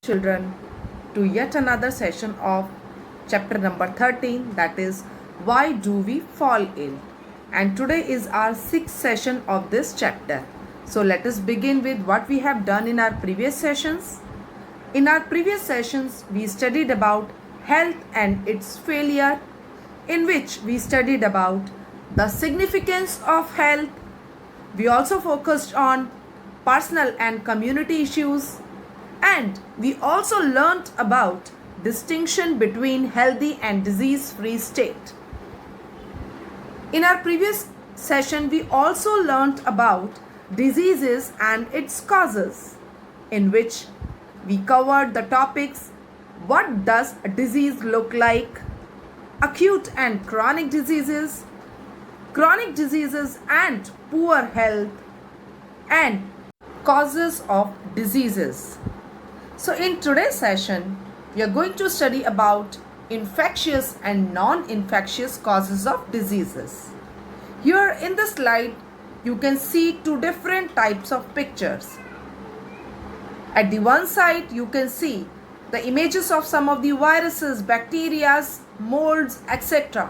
children to yet another session of chapter number 13, that is why do we fall ill. And today is our sixth session of this chapter. So let us begin with what we have done in our previous sessions. In our previous sessions we studied about health and its failure, in which we studied about the significance of health. We also focused on personal and community issues, and we also learnt about distinction between healthy and disease-free state. In our previous session, we also learnt about diseases and its causes, in which we covered the topics: what does a disease look like, acute and chronic diseases and poor health, and causes of diseases. So in today's session, we are going to study about infectious and non-infectious causes of diseases. Here in the slide, you can see two different types of pictures. At the one side, you can see the images of some of the viruses, bacteria, molds, etc.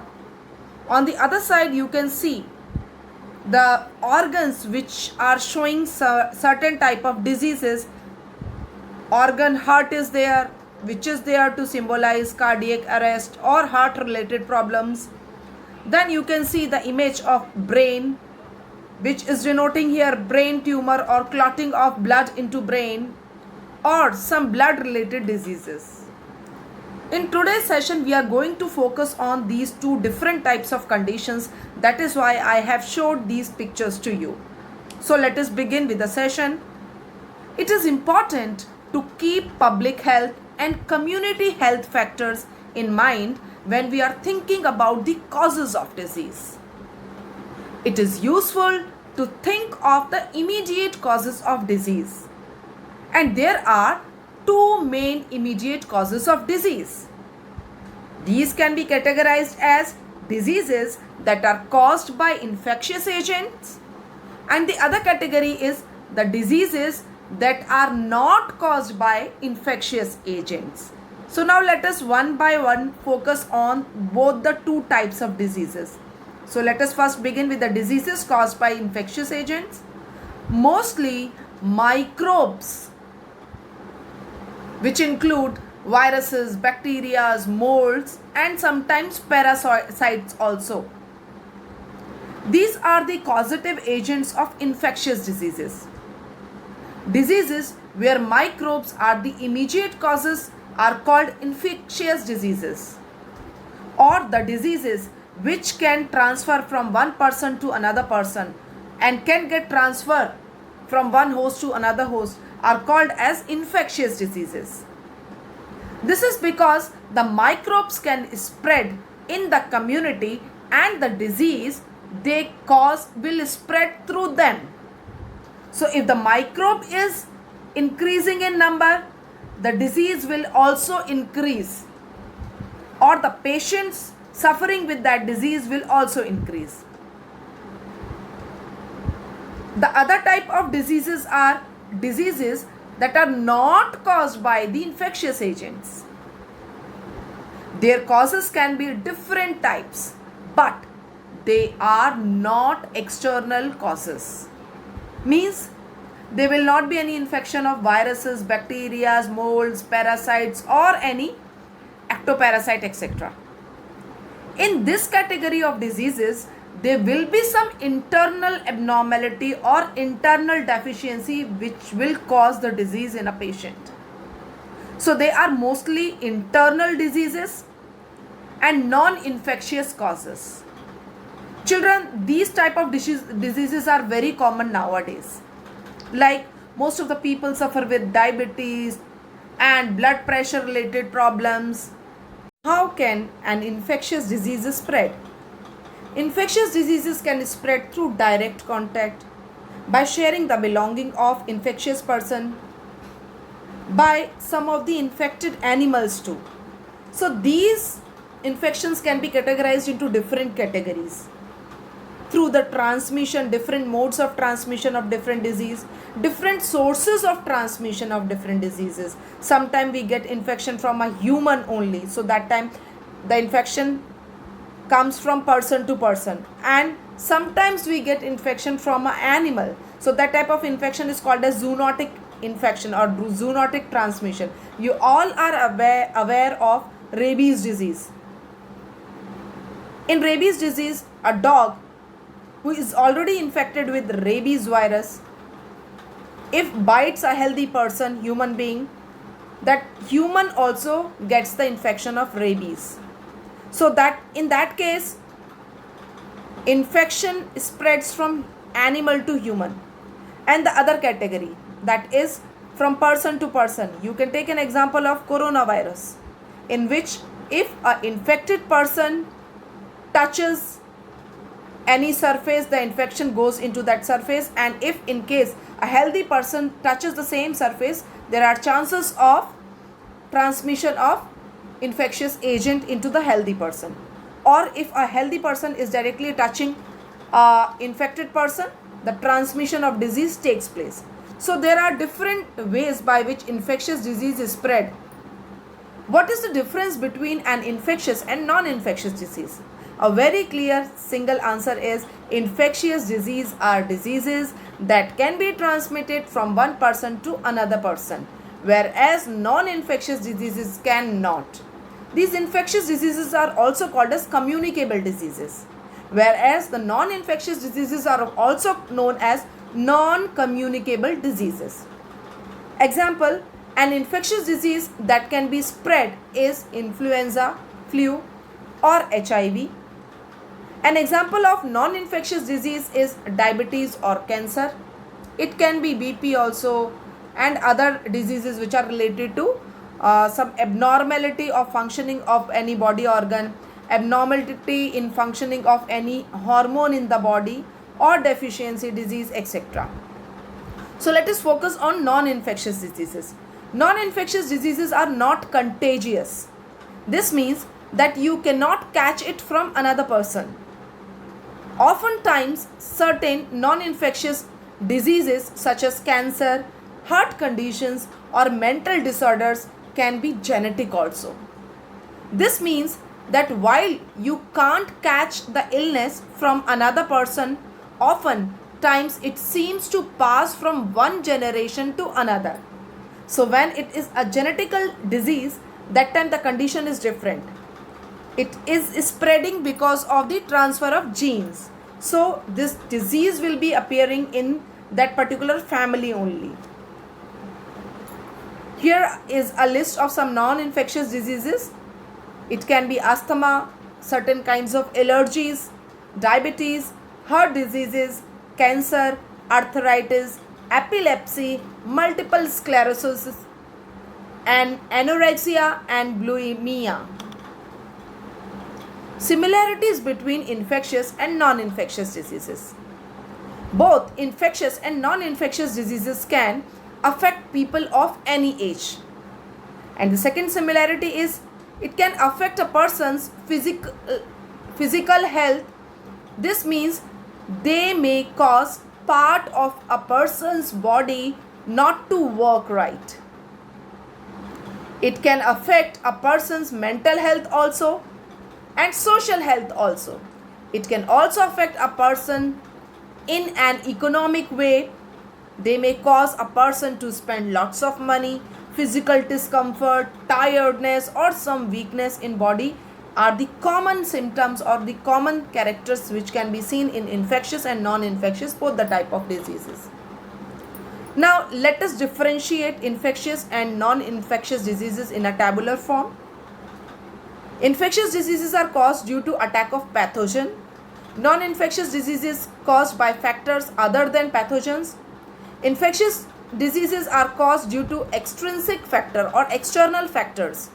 On the other side, you can see the organs which are showing certain type of diseases. Organ heart is there, which is there to symbolize cardiac arrest or heart related problems. Then you can see the image of brain, which is denoting here brain tumor or clotting of blood into brain, or some blood related diseases. In today's session, we are going to focus on these two different types of conditions. That is why I have showed these pictures to you. So let us begin with the session. It is important to keep public health and community health factors in mind when we are thinking about the causes of disease. It is useful to think of the immediate causes of disease. And there are two main immediate causes of disease. These can be categorized as diseases that are caused by infectious agents, and the other category is the diseases that are not caused by infectious agents. So now let us one by one focus on both the two types of diseases. So let us first begin with the diseases caused by infectious agents. Mostly microbes, which include viruses, bacteria, molds, and sometimes parasites also. These are the causative agents of infectious diseases. Diseases where microbes are the immediate causes are called infectious diseases, or the diseases which can transfer from one person to another person and can get transferred from one host to another host are called as infectious diseases. This is because the microbes can spread in the community and the disease they cause will spread through them. So if the microbe is increasing in number, the disease will also increase, or the patients suffering with that disease will also increase. The other type of diseases are diseases that are not caused by the infectious agents. Their causes can be different types, but they are not external causes. Means there will not be any infection of viruses, bacteria, molds, parasites, or any ectoparasite, etc. In this category of diseases, there will be some internal abnormality or internal deficiency which will cause the disease in a patient. So they are mostly internal diseases and non-infectious causes. Children, these type of diseases are very common nowadays. Like most of the people suffer with diabetes and blood pressure related problems. How can an infectious disease spread? Infectious diseases can spread through direct contact, by sharing the belonging of infectious person, by some of the infected animals too. So these infections can be categorized into different categories. through the transmission, different modes of transmission of different disease, different sources of transmission of different diseases. Sometimes we get infection from a human only, so that time the infection comes from person to person, and sometimes we get infection from an animal, so that type of infection is called as zoonotic infection or zoonotic transmission. You all are aware of rabies disease. In rabies disease, a dog who is already infected with rabies virus, if bites a healthy person, human being, that human also gets the infection of rabies. So that in that case, infection spreads from animal to human. And the other category, that is from person to person. You can take an example of coronavirus, in which if an infected person touches any surface, the infection goes into that surface, and if in case a healthy person touches the same surface, there are chances of transmission of infectious agent into the healthy person. Or if a healthy person is directly touching a infected person, the transmission of disease takes place. So there are different ways by which infectious disease is spread. What is the difference between an infectious and non-infectious disease? A very clear single answer is infectious disease are diseases that can be transmitted from one person to another person, whereas non-infectious diseases cannot. These infectious diseases are also called as communicable diseases, whereas the non-infectious diseases are also known as non-communicable diseases. Example, an infectious disease that can be spread is influenza, flu, or HIV. An example of non-infectious disease is diabetes or cancer. It can be BP also, and other diseases which are related to some abnormality of functioning of any body organ, abnormality in functioning of any hormone in the body, or deficiency disease, etc. So let us focus on non-infectious diseases. Non-infectious diseases are not contagious. This means that you cannot catch it from another person. Oftentimes, certain non-infectious diseases such as cancer, heart conditions, or mental disorders can be genetic also. This means that while you can't catch the illness from another person, often times it seems to pass from one generation to another. So when it is a genetical disease, that time the condition is different. It is spreading because of the transfer of genes. So this disease will be appearing in that particular family only. Here is a list of some non-infectious diseases. It can be asthma, certain kinds of allergies, diabetes, heart diseases, cancer, arthritis, epilepsy, multiple sclerosis, and anorexia and bulimia. Similarities between infectious and non-infectious diseases. Both infectious and non-infectious diseases can affect people of any age. And the second similarity is it can affect a person's physical health. This means they may cause part of a person's body not to work right. It can affect a person's mental health also and social health also. It can also affect a person in an economic way. They may cause a person to spend lots of money. Physical discomfort, tiredness, or some weakness in body are the common symptoms or the common characters which can be seen in infectious and non-infectious, both the type of diseases. Now let us differentiate infectious and non-infectious diseases in a tabular form. Infectious diseases are caused due to attack of pathogen. Non-infectious diseases caused by factors other than pathogens. Infectious diseases are caused due to extrinsic factor or external factors,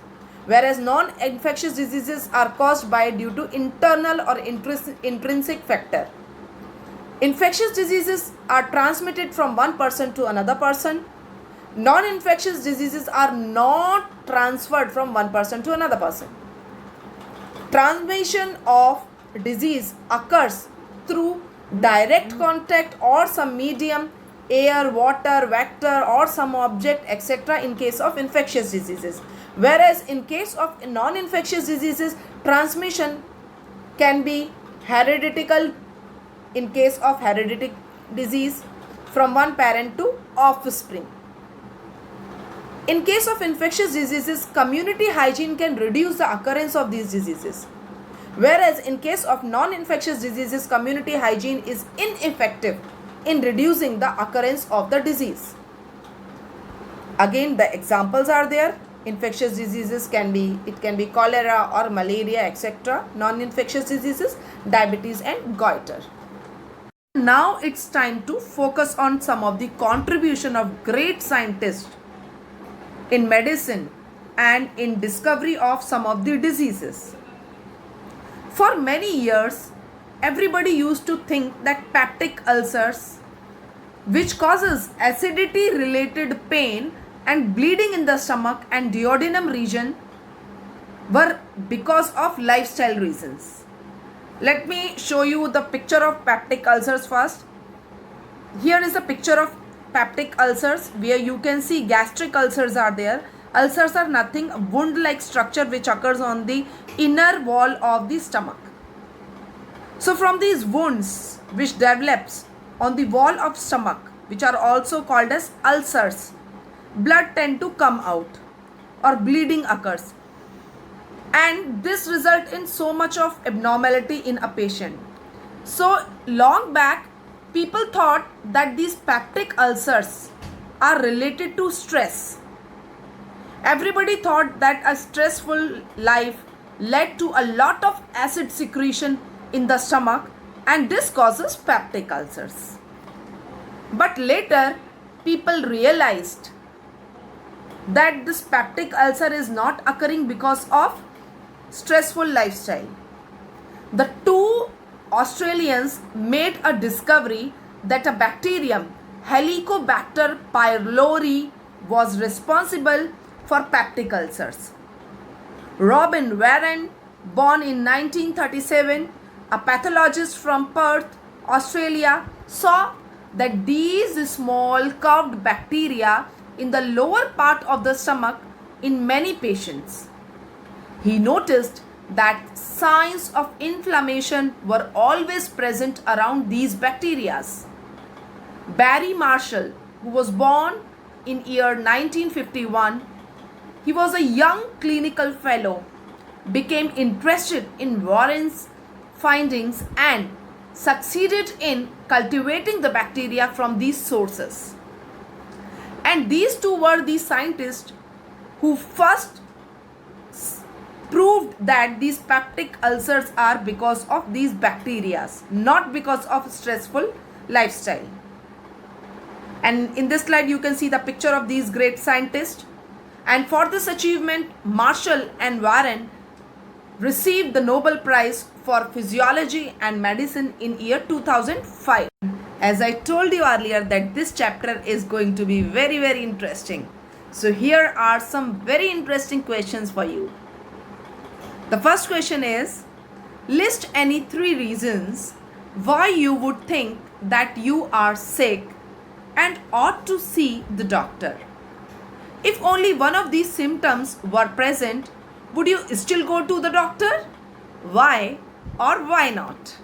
whereas non-infectious diseases are caused by due to internal or intrinsic factor. Infectious diseases are transmitted from one person to another person. Non-infectious diseases are not transferred from one person to another person. Transmission of disease occurs through direct contact or some medium, air, water, vector or some object, etc. in case of infectious diseases. Whereas in case of non-infectious diseases, transmission can be hereditary in case of hereditary disease from one parent to offspring. In case of infectious diseases, community hygiene can reduce the occurrence of these diseases. Whereas in case of non-infectious diseases, community hygiene is ineffective in reducing the occurrence of the disease. Again, the examples are there. Infectious diseases can be cholera or malaria, etc. Non-infectious diseases, diabetes and goiter. Now it's time to focus on some of the contribution of great scientists in medicine and in discovery of some of the diseases. For many years, everybody used to think that peptic ulcers, which causes acidity related pain and bleeding in the stomach and duodenum region, were because of lifestyle reasons. Let me show you the picture of peptic ulcers first. Here is a picture of peptic ulcers where you can see gastric ulcers are there. Ulcers are nothing, a wound-like structure which occurs on the inner wall of the stomach. So from these wounds which develops on the wall of stomach, which are also called as ulcers, blood tend to come out or bleeding occurs. And this results in so much of abnormality in a patient. So long back, people thought that these peptic ulcers are related to stress. Everybody thought that a stressful life led to a lot of acid secretion in the stomach and this causes peptic ulcers. But later, people realized that this peptic ulcer is not occurring because of stressful lifestyle. The two Australians made a discovery that a bacterium, Helicobacter pylori, was responsible for peptic ulcers. Robin Warren, born in 1937, a pathologist from Perth, Australia, saw that these small curved bacteria in the lower part of the stomach in many patients. He noticed that signs of inflammation were always present around these bacteria. Barry Marshall, who was born in year 1951, he was a young clinical fellow, became interested in Warren's findings and succeeded in cultivating the bacteria from these sources. And these two were the scientists who first proved that these peptic ulcers are because of these bacteria, not because of stressful lifestyle. And in this slide you can see the picture of these great scientists. And for this achievement, Marshall and Warren received the Nobel Prize for Physiology and Medicine in year 2005. As I told you earlier that this chapter is going to be very, very interesting. So here are some very interesting questions for you. The first question is, list any 3 reasons why you would think that you are sick and ought to see the doctor. If only one of these symptoms were present, would you still go to the doctor? Why or why not?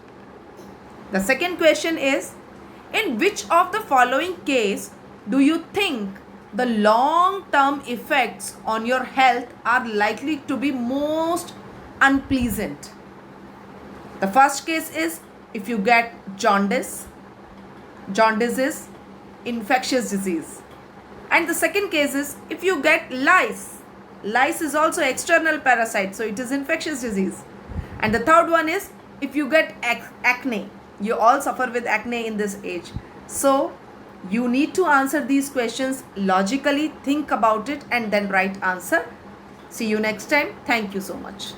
The second question is, in which of the following case do you think the long-term effects on your health are likely to be most unpleasant? The first case is if you get jaundice. Jaundice is infectious disease. And the second case is if you get lice. Lice is also external parasite, so it is infectious disease. And the third one is if you get acne. You all suffer with acne in this age. So you need to answer these questions logically, think about it and then write answer. See you next time. Thank you so much.